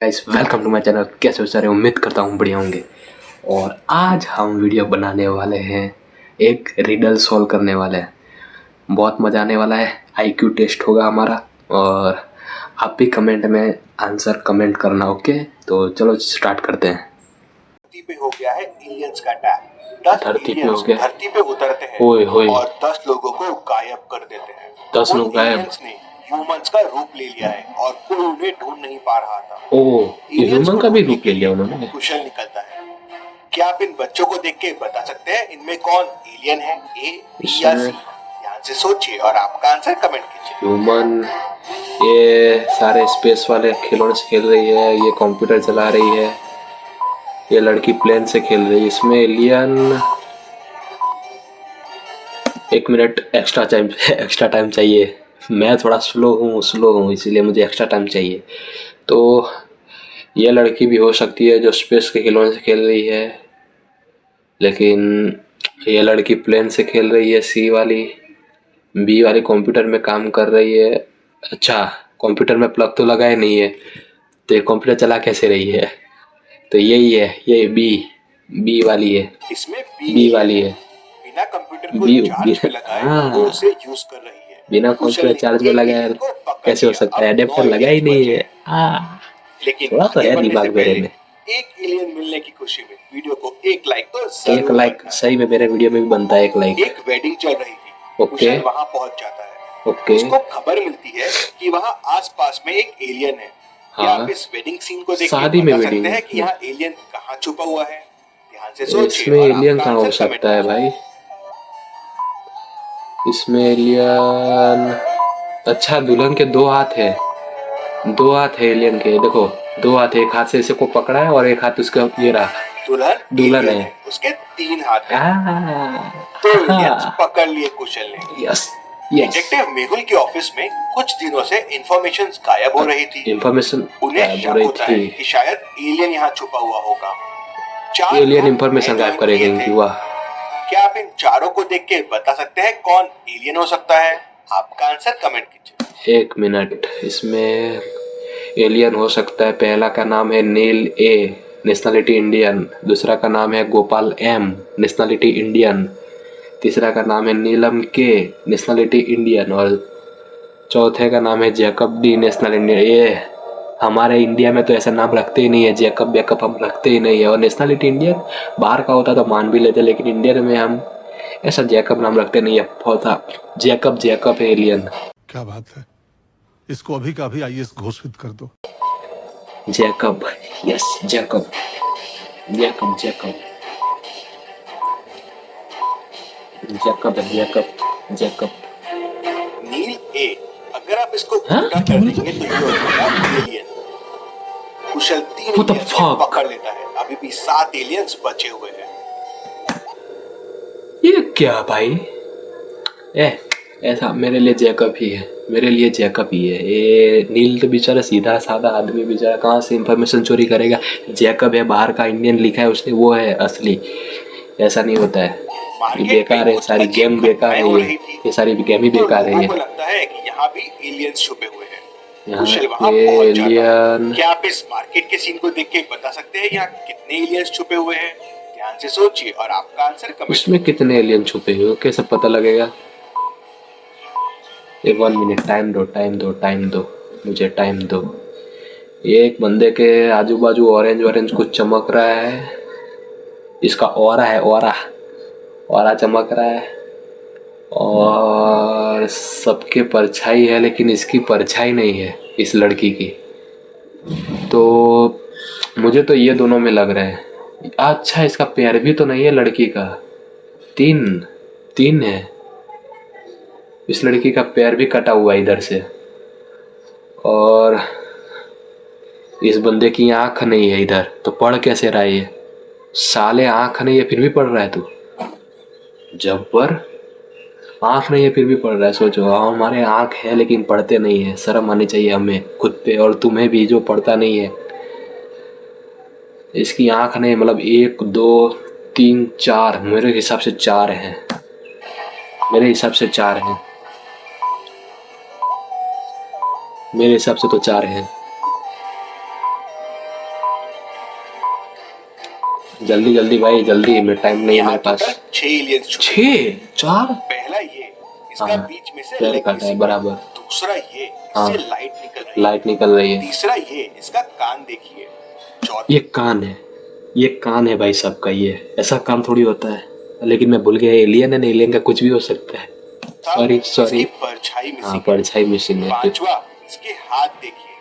Guys welcome to my channel. कैसे हो सारे? उम्मीद करता हूँ बढ़िया होंगे। और आज हम वीडियो बनाने वाले हैं, एक रिडल सॉल्व करने वाले हैं। बहुत मज़ा आने वाला है। आईक्यू टेस्ट होगा हमारा और आप भी कमेंट में आंसर कमेंट करना। ओके, तो चलो स्टार्ट करते हैं। धरती पे हो गया है एलियंस का अटैक। 10 धरती पे हो एलियंस गया। धरती पे उतरते हैं ओए होए, और 10 लोगों को गायब कर देते हैं। 10 उन लोग गायब। एलियंस ने ह्यूमंस का रूप ले लिया है और कोई उन्हें ढूंढ नहीं पा रहा था। ओ, एलियंस ह्यूमन को का भी ढूंढने रूप के ले लिया लिए उन्होंने। कुशल निकलता है। क्या आप इन बच्चों को देख के बता सकते हैं इनमें कौन एलियन है, ए, बी या सी? इसमें ध्यान से सोचिए और आपका आंसर कमेंट कीजिए। ह्यूमन, ये सारे स्पेस वाले खिलौने से खेल रही है, ये कंप्यूटर चला रही है, ये लड़की प्लेन से खेल रही है। इसमें एलियन, 1 मिनट एक्स्ट्रा टाइम चाहिए। मैं थोड़ा स्लो हूँ इसीलिए मुझे एक्स्ट्रा टाइम चाहिए। तो ये लड़की भी हो सकती है जो स्पेस के खिलौने से खेल रही है, लेकिन ये लड़की प्लेन से खेल रही है, सी वाली। बी वाली कंप्यूटर में काम कर रही है। अच्छा, कंप्यूटर में प्लग तो लगा ही नहीं है, तो ये कंप्यूटर चला कैसे रही है? तो यही है, ये बी वाली है। इसमें बी वाली है। बिना कंप्यूटर को बी चार्ज पे लगाए वो हाँ, उसे यूज कर रही है। बिना कुशल कंप्यूटर ने चार्ज में एक लगाया एलियन को पकड़ कैसे हो लिया। सकता अब है? 9 एडेप्टर लगा ही एलियंस नहीं बचे है। हैं। लेकिन थोड़ा तो आगे है बढ़ने से दिमाग मेरे पहले में। एक एलियन मिलने की खुशी में वीडियो को एक लाइक तो एक जरूर लाइक बनना सही में मेरे वीडियो में भी बनता है, एक है। लाइक। एक वेडिंग चल रही थी। ओके कुशल वहां पहुंच जाता है। ओके। उसको खबर मिलती है कि वहां आसपास में एक एलियन है। क्या आप हाँ, इस वेडिंग सीन को देख के शादी में बता सकते वेडिंग हैं कि में यहाँ एलियन कहाँ छुपा हुआ है? ध्यान से सोचिए इसमें और एलियन आपका कहाँ हो आंसर कमेंट सकता है कीजिए। भाई? इसमें एलियन, अच्छा दुल्हन के 2 हाथ है। 2 हाथ है एलियन के, देखो। 2 हाथ है, एक हाथ से इसे को पकड़ा है और एक हाथ उसका ये रहा। दुल्हन दुल्हन एलियन है। है, उसके 3 हाथ हैं। हाँ तो एलियंस हाँ, पकड़ लिए कुशल ने। Yes yes. डिटेक्टिव मेहुल के ऑफिस में कुछ दिनों से इंफॉर्मेशन गायब हो रही थी। इंफॉर्मेशन उन्हें गायब हो शक रही होता थी। है कि शायद एलियन यहाँ छुपा हुआ होगा। 4 एलियन लोग नए इंफॉर्मेशन गायब ज्वाइन करेगा किए इनकी, थे। वाह। क्या आप इन चारों को देख के बता सकते हैं कौन एलियन हो सकता है? आपका आंसर कमेंट कीजिए। 1 मिनट। इसमें एलियन हो सकता है, पहला का नाम है नील ए, नेशनलिटी इंडियन। दूसरा का नाम है गोपाल एम, नेशनलिटी इंडियन। तीसरा का नाम है नीलम के, नेशनलिटी इंडियन। और चौथे का नाम है जैकब डी, नेशनल इंडियन। ये हमारे इंडिया में तो ऐसा नाम रखते ही नहीं है, जैकब बैकअप हम रखते ही नहीं है। और नेशनलिटी इंडियन बाहर का होता तो मान भी लेते, लेकिन इंडियन में हम ऐसा जैकब नाम रखते नहीं है। होता जैकब है एलियन। क्या बात है, इसको अभी का अभी आईएएस घोषित कर दो। Jacob, yes Jacob Jacob Jacob Jacob है, जैकब जैकब। नील ए, अगर आप इसको हाँ, उल्टा कर देंगे तो ये हो जाएगा alien. Kusal 3 what the aliens को फक? पकड़ लेता है। अभी भी 7 एलियंस बचे हुए हैं। ये क्या भाई? ऐसा मेरे लिए जैकब ही है, मेरे लिए जैकब ही है। ये नील तो बेचारा सीधा साधा आदमी, बेचारा कहाँ से इंफॉर्मेशन चोरी करेगा? जैकब है, बाहर का इंडियन लिखा है उसने, वो है असली। ऐसा नहीं होता है, ये मार्केट में बेकार है, कुछ सारी अजीब गेम बेकार घटनाएं है। हो रही थी ये सारी गेम ही तो बेकार है लोगों ये। को लगता है कि यहाँ भी एलियंस छुपे हुए हैं। यहाँ कुशल वहां ये पहुंच जाता है। एलियन, क्या आप इस मार्केट के सीन को देख के बता सकते हैं यहाँ कितने एलियंस छुपे हुए हैं? ध्यान से सोचिए और आपका आंसर कमेंट उसमें कीजिए। कितने एलियन छुपे हुए कैसे पता लगेगा? ये 1 मिनट टाइम दो, मुझे टाइम दो। ये एक बंदे के आजू बाजू ऑरेंज कुछ चमक रहा है। इसका ऑरा है, ऑरा चमक रहा है। और सबके परछाई है, लेकिन इसकी परछाई नहीं है, इस लड़की की। तो मुझे तो ये दोनों में लग रहा है। अच्छा, इसका पैर भी तो नहीं है लड़की का। 3 है। इस लड़की का पैर भी कटा हुआ है इधर से। और इस बंदे की आंख नहीं है इधर, तो पढ़ कैसे रहा है ये? साले आंख नहीं है फिर भी पढ़ रहा है तू? जब्बर, आंख नहीं है फिर भी पढ़ रहा है। सोचो, हमारे आंख है लेकिन पढ़ते नहीं है। शर्म आनी चाहिए हमें खुद पे, और तुम्हें भी जो पढ़ता नहीं है। इसकी आंख नहीं, मतलब 1 2 3 4, मेरे हिसाब से 4 हैं। मेरे हिसाब से 4 हैं। मेरे हिसाब से तो 4 हैं। जल्दी जल्दी भाई जल्दी, मैं टाइम नहीं है यहाँ मेरे पास। टोटल 6 एलियंस छुपे। 6 4। पहला ये, इसका हाँ, बीच में से पैर लेग काटा है मिसिंग। बराबर। दूसरा ये, हाँ, इससे लाइट निकल रही है। लाइट निकल रही है। तीसरा ये, इसका कान देखिए। ये कान है, ये कान है भाई सबका। ये ऐसा काम थोड़ी होता है, लेकिन मैं भूल गया एलियन है ना, एलियन का कुछ भी हो सकता है। Sorry sorry. इसकी परछाई हाँ, मिसिंग है। परछाई मिसिंग है। पांचवा, इसके हाथ देखिए।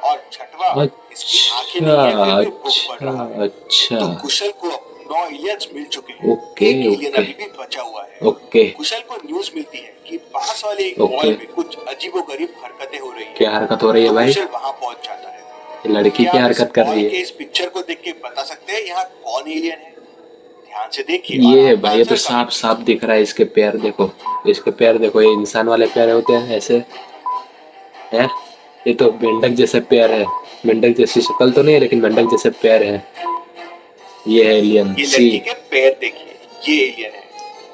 और छठवा, इसकी आंखें नहीं है, फिर भी भूख पड़ रहा है। अच्छा तो कुशल को 9 एलियंस मिल चुके हैं। ओके एक एलियन ओके अभी भी बचा हुआ है। ओके कुशल को न्यूज मिलती है कि पास वाले एक ओके। मॉल में कुछ अजीबोगरीब हरकतें हो रही है। क्या हरकत हो रही है तो भाई? कुशल वहां पहुंच जाता है। ये लड़की क्या क्या आप इस हरकत कर मॉल रही के है? इस पिक्चर को देख के बता सकते हैं यहाँ कौन एलियन है? ध्यान से देखिए। ये और भाई, ये तो साफ साफ दिख रहा है। इसके पैर देखो, इसके पैर देखो। ये इंसान वाले पैर होते हैं ऐसे है। ये तो मेंढक जैसे पैर है। मेंढक जैसी शक्ल तो नहीं है, लेकिन मेंढक जैसे पैर है। ये है एलियन ये सी। लड़की के पैर देखिए, ये एलियन है।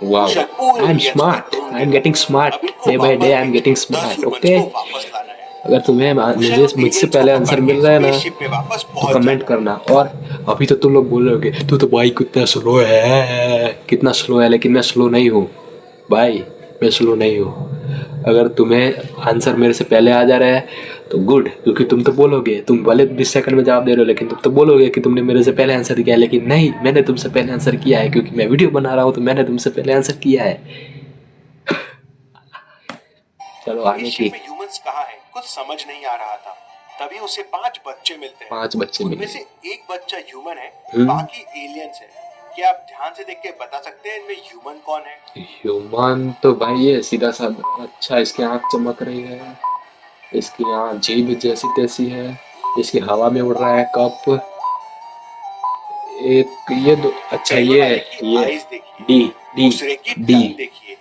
वाओ, कुशल पूरे आई एम aliens को स्मार्ट, ढूंढ आई एम लेगा। Getting smart. अब इनको डे बाय डे वापस आई एम भेज के गेटिंग 10 स्मार्ट। humans ओके, को वापस लाना है। अगर तुम्हें कुशल मुझे उन मुझसे aliens को पहले पकड़ आंसर के मिल रहा है ना, spaceship पे वापस तो पहुंच कमेंट जाना है। करना। और अभी तो तुम लोग बोल रहे होगे तू तो भाई कितना स्लो है, कितना स्लो है। लेकिन मैं स्लो नहीं हूँ भाई, मैं स्लो नहीं हूँ। अगर तुम्हें आंसर मेरे से पहले आ जा रहा है तो गुड, क्योंकि तुम तो बोलोगे, तुम भले 20 सेकंड में जवाब दे रहे हो, लेकिन तुम तो बोलोगे कि तुमने मेरे से पहले आंसर किया है। लेकिन नहीं, मैंने तुमसे पहले आंसर किया है, क्योंकि मैं वीडियो बना रहा हूँ, तो मैंने तुमसे पहले आंसर किया है। चलो आगे की। स्पेसशिप में ह्यूमंस कहाँ है कुछ समझ नहीं आ रहा था। तभी उसे 5 बच्चे मिलते हैं। 5 बच्चे उनमें मिले। से एक बच्चा ह्यूमन है, हम्म। बाकी एलियंस है। क्या आप ध्यान से देख के बता सकते हैं इनमें ह्यूमन कौन है? ह्यूमन तो भाई ये सीधा सा। अच्छा, इसकी आंख चमक रही है, इसकी आंख जीभ जैसी तैसी है, इसकी हवा में उड़ रहा है कप। एक ये दो। अच्छा पहले ये वाले की ये आईज देखिए। डी डी दूसरे की डी टंग देखिए।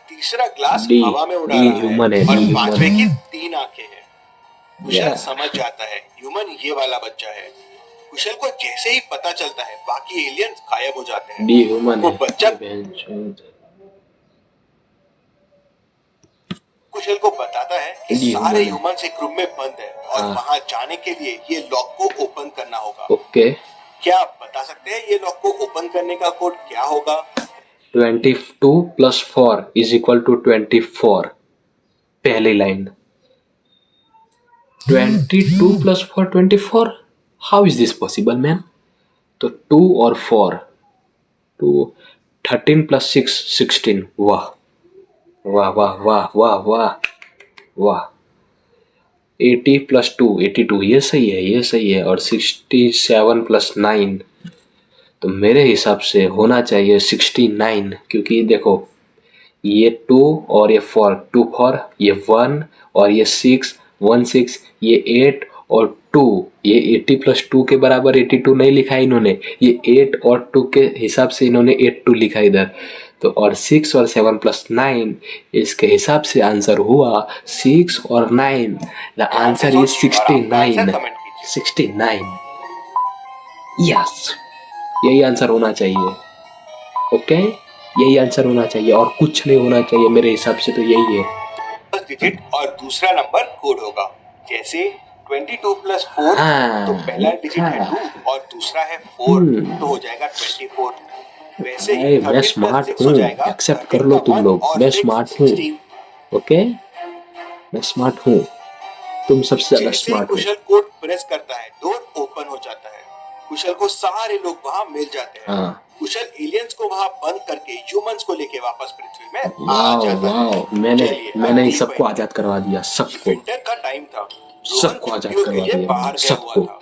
तीसरा ग्लास डी हवा में उड़ा डी रहा है। ह्यूमन है, और डी पांचवे ह्यूमन। की 3 आंखें हैं। कुशल या समझ जाता है ह्यूमन ये वाला बच्चा है। कुशल को जैसे ही पता चलता है बाकी एलियंस गायब हो जाते हैं। डी ह्यूमन वो है। बच्चा ये बहनचोद। कुशल को बताता है कि डी सारे ह्यूमन है। ह्यूमंस एक रूम में बंद है और हाँ। वहां जाने के लिए ये लॉक को ओपन करना होगा। ओके। क्या आप बता सकते हैं ये लॉक को ओपन करने का कोड क्या होगा? 22 + 4 = 24। पहली line. 22 + 4 24। How is this possible man? तो 2 और 4, 2 13 + 6 16। वाह वाह वाह वाह वाह वाह वाह। 80 + 2 82। ये सही है, ये सही है। और 67 + 9, तो मेरे हिसाब से होना चाहिए 69। क्योंकि देखो, ये 2 और ये 4, 2 4, ये 1 और ये 6 1 6, ये 8 और 2। ये 80 + 2 के बराबर 82 नहीं लिखा है इन्होंने, ये 8 और 2 के हिसाब से इन्होंने 82 लिखा इधर। तो और 6 और 7 + 9, इसके हिसाब से आंसर हुआ 6 और 9। The answer is 69। 69। यस, यही आंसर होना चाहिए। ओके, यही आंसर होना चाहिए और कुछ नहीं होना चाहिए मेरे हिसाब से, तो यही है। डिजिट और दूसरा नंबर कोड होगा। जैसे 22 + 4, हाँ, तो पहला डिजिट है 2 और दूसरा है 4, तो हो जाएगा 24। वैसे ही भाई मैं 13 + स्मार्ट 6 हो हूँ, जाएगा। एक्सेप्ट 13 कर लो का तुम 1 लोग। और मैं 6 स्मार्ट हूँ। 16। ओके, मैं स्मार्ट हूँ, तुम सबसे ज्यादा जैसे ही स्मार्ट हो। कुशल कोड प्रेस करता है डोर ओपन हो जाता है। कुशल को सारे लोग वहां मिल जाते हैं। हाँ। कुशल एलियंस को वहां बंद करके ह्यूमंस को लेके वापस पृथ्वी में आ वाह जाता वाह, है। मैंने चलिए, मैंने इन अगली सबको बात। आजाद करवा दिया, सबको विंटर का टाइम था। रोहन सबको आजाद छुट्टियों के करवा लिए दिया बाहर मैंने, गया हुआ सबको। था।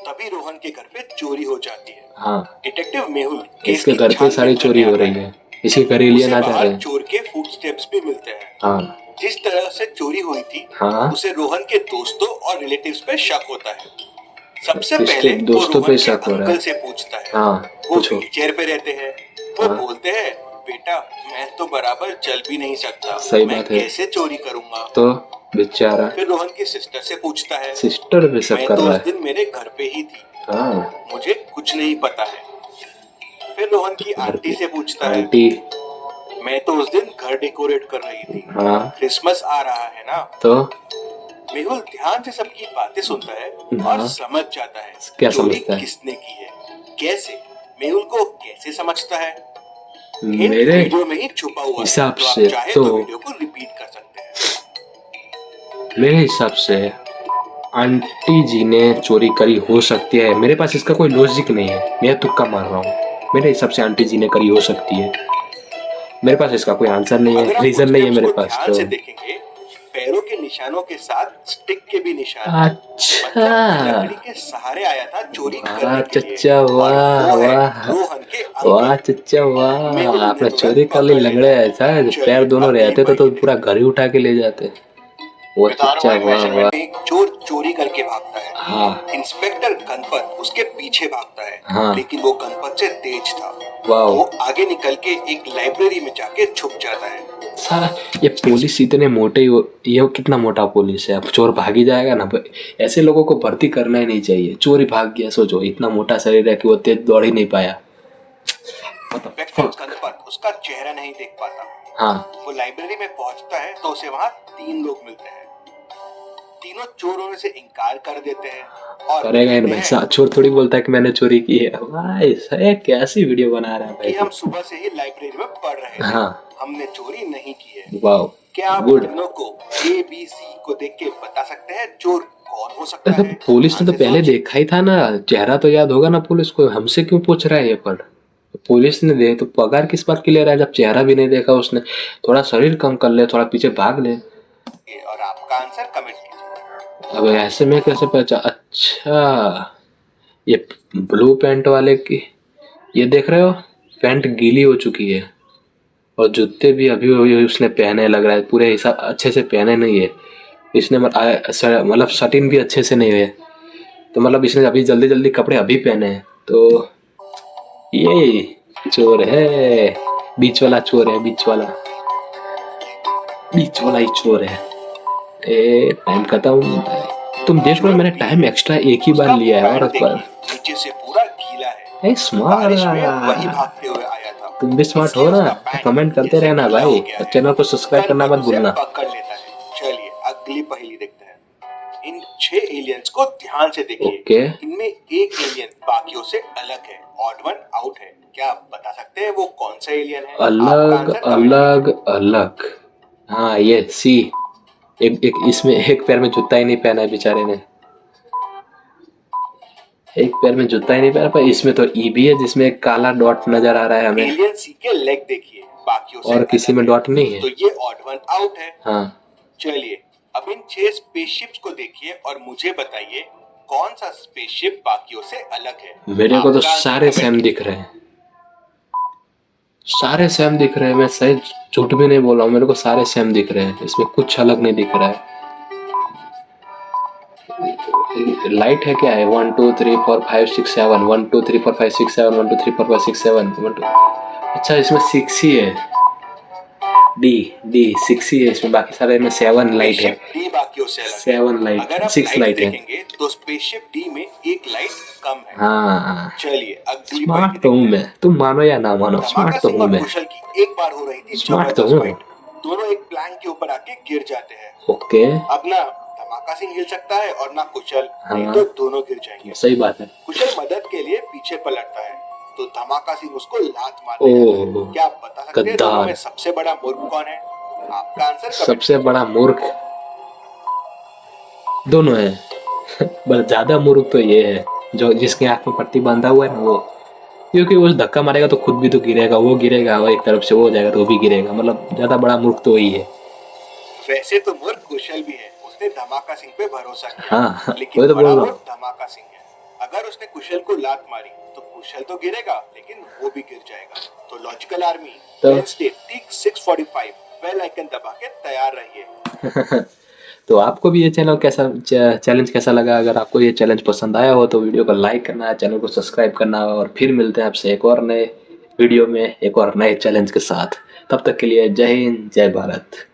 तभी रोहन के घर पे चोरी हो जाती है। हाँ, डिटेक्टिव मेहुल केस इसके की घर पे छानबीन सारी चोरी करने हो आता रही है, इसके घर एलियन उसे आ जा बाहर रहे हैं। चोर के फुटस्टेप्स भी मिलते हैं। हाँ जिस तरह से चोरी हुई थी, हाँ, उसे रोहन के दोस्तों और रिलेटिव्स पे शक होता है। सबसे इसके पहले वो दोस्तों रोहन पे के शक हो रहा अंकल है। से पूछता है। हाँ, वो पूछो। व्हीलचेयर पे रहते हैं। वो हाँ। बोलते हैं, बेटा मैं तो बराबर चल भी नहीं सकता, सही मैं बात है। कैसे चोरी करूंगा? तो बेचारा फिर रोहन की सिस्टर से पूछता है, सिस्टर भी शक मैं कर तो रहा उस है। दिन मेरे घर पे ही थी, हाँ, मुझे कुछ नहीं पता है। फिर रोहन की घर आंटी पे से पूछता है, आंटी। मैं तो उस दिन घर डेकोरेट कर रही थी, हाँ, क्रिसमस आ रहा है ना। तो मेहुल ध्यान से सबकी बातें सुनता है हाँ। और समझ जाता है क्या चोरी समझता है? किसने की है, कैसे। मेहुल को कैसे समझता है? मेरे वीडियो में ही छुपा हुआ है, हिसाब तो आप से चाहे तो तो वीडियो को रिपीट कर सकते हैं। मेरे हिसाब से आंटी जी ने चोरी करी हो सकती है। मेरे पास इसका कोई लॉजिक नहीं है, मैं तुक्का मार रहा हूँ। मेरे हिसाब से आंटी जी ने करी हो सकती है। मेरे पास इसका कोई आंसर नहीं अगर है, आप रीजन नहीं है footsteps मेरे को पास ध्यान तो। से देखेंगे, पैरों के निशानों के साथ स्टिक के भी निशान हैं। अच्छा मतलब लकड़ी के सहारे आया था चोरी वाह करने के लिए। चच्चा, और वाह वो है वाह रोहन के वाह अंकल। चच्चा वाह। मेहुल ने आपने तुरंत चोरी कर ली पकड़ लंगड़े, लेना है। ऐसा है? चलिए, पैर दोनों अगली रहते तो पहेली पूरा देखते घर ही उठा के ले जाते। वो चच्चा वाह वाह। एक चोर चोरी करके भागता है। हाँ इंस्पेक्टर गणपत उसके पीछे भागता है। हाँ। लेकिन वो गणपत से तेज था। वाह। वो आगे निकल के एक लाइब्रेरी में जाके छुप जाता है। सारा ये पुलिस इतने मोटे ये कितना मोटा पुलिस है। अब चोर भाग ही जाएगा ना। ऐसे लोगों को भर्ती करना ही नहीं चाहिए। चोर ही भाग गया, सोचो इतना मोटा शरीर है कि वो तेज दौड़ ही नहीं पाया। इंस्पेक्टर गणपत उसका चेहरा नहीं देख पाता। हाँ वो लाइब्रेरी में पहुंचता है तो उसे वहाँ 3 लोग मिलते हैं। तीनों चोर होने से इनकार कर देते हैं और करेगा इन कहते भाई हैं साहब। चोर थोड़ी बोलता है कि मैंने चोरी की है। भाई साहब कैसी वीडियो बना रहा है कि हम भाई। सुबह से ही लाइब्रेरी में पढ़ रहे थे। हाँ हमने चोरी नहीं की है। वाह क्या आप गुड। तीनों को ABC को देख के बता सकते हैं चोर कौन हो सकता है? पुलिस ने तो ध्यान से पहले सोचिए। देखा ही था ना, चेहरा तो याद होगा ना पुलिस को। हमसे क्यों पूछ रहा है ये? पर पुलिस ने दे तो पगार किस बात की ले रहा है जब चेहरा भी नहीं देखा उसने? थोड़ा शरीर कम कर ले, थोड़ा पीछे भाग ले। और आपका आंसर कमेंट कीजिए। अब ऐसे में कैसे पहचान? अच्छा ये ब्लू पैंट वाले की, ये देख रहे हो पैंट गीली हो चुकी है और जूते भी अभी अभी उसने पहने, लग रहा है पूरे हिसाब अच्छे से पहने नहीं है इसने। मतलब शर्टिन भी अच्छे से नहीं है, तो मतलब इसने अभी जल्दी जल्दी कपड़े अभी पहने हैं। तो ये चोर है, बीच वाला चोर है, बीच वाला ही चोर है। ए टाइम खत्म। तुम देख रहे हो मैंने टाइम एक्स्ट्रा एक ही बार लिया है। और एक बार नीचे से पूरा गीला है। स्मार्ट, बारिश में वही भागते हुए आया था। तुम भी स्मार्ट हो इसलिए ना। उसका पैंट कमेंट करते जैसे रहना गीला भाई हो गया और है। चैनल को सब्सक्राइब करना मत गणपत उसे भूलना। पकड़ लेता है। चलिए अगली पहेली देखते हैं। इन 6 एलियंस को ध्यान से देखिए। ओके। इनमें एक एलियन बाकियों से अलग है, ऑड वन आउट है। क्या आप बता सकते हैं वो कौन सा एलियन है? अलग आपका आंसर कमेंट अलग अलग। हाँ ये सी। एक इसमें एक पैर में जूता ही नहीं पहना है बेचारे ने। एक पैर में जूता ही नहीं पहना, पर इसमें तो ई भी है जिसमें एक काला डॉट नजर आ रहा है हमें। एलियन सी के लेग देखिए, बाकियों से और किसी अलग में है। डॉट नहीं है। तो ये ऑड वन आउट है। हाँ चलिए अब इन 6 स्पेसशिप्स को देखिए और मुझे बताइए कौन सा स्पेसशिप बाकियों से अलग है। मेरे को तो आपका आंसर सारे कमेंट सेम कीजिए। दिख रहे हैं। सारे सेम दिख रहे हैं। मैं सही झूठ भी नहीं बोल रहा हूँ, मेरे को सारे सेम दिख रहे हैं। इसमें कुछ अलग नहीं दिख रहा है। लाइट है क्या है? 1 2 3 4 5 6 7 1 2 3 4 5 6 7 1 2 3 4 5 6 7 1 2। अच्छा इसमें 6 ही है। डी डी 6 ही है इसमें, बाकी सारे में 7 लाइट है। स्पेसशिप डी बाकियों से अलग है। 7 लाइट, अगर आप 6 लाइट है। देखेंगे तो स्पेसशिप डी में एक लाइट कम है। हाँ चलिए अगली स्मार्ट तो हूँ मैं, तुम मानो या ना मानो, धमाका स्मार्ट तो सिंह हूँ और मैं। कुशल की एक बार हो रही थी स्मार्ट तो जबरदस्त हूँ। फाइट। दोनों एक प्लैंक के ऊपर आके गिर जाते हैं। ओके अब ना धमाका सिंह हिल सकता है और ना कुशल, नहीं हाँ। तो दोनों गिर जाएंगे। सही बात है। कुशल मदद के लिए पीछे पलटता है तो धमाका सिंह उसको लात मार ओह, देता है। क्या आप बता सकते हैं दोनों गद्दार। में सबसे बड़ा मूर्ख कौन है? आपका आंसर कमेंट सबसे बड़ा मूर्ख दोनों है। पर ज्यादा मूर्ख तो ये है जो जिसके आंख में पट्टी बांधा हुआ है ना वो, क्योंकि वो धक्का मारेगा तो खुद भी तो गिरेगा, वो गिरेगा और एक तरफ से वो हो जाएगा तो वो भी गिरेगा। मतलब ज्यादा बड़ा मूर्ख तो वही है। वैसे तो मूर्ख कुशल भी है, उसने धमाका सिंह पे भरोसा किया। हाँ लेकिन वही तो बड़ा बोल रहा मूर्ख हूँ। धमाका सिंह है। अगर उसने कुशल को लात मारी तो कुशल तो गिरेगा लेकिन वो भी गिर जाएगा। तो लॉजिकल आर्मी तो वेडनेसडे ठीक 6:45 बेल आइकन दबा के तैयार रहिए। तो आपको भी ये चैलेंज कैसा लगा? अगर आपको ये चैलेंज पसंद आया हो तो वीडियो को लाइक करना, चैनल को सब्सक्राइब करना, और फिर मिलते हैं आपसे एक और नए वीडियो में एक और नए चैलेंज के साथ। तब तक के लिए जय हिंद, जय भारत।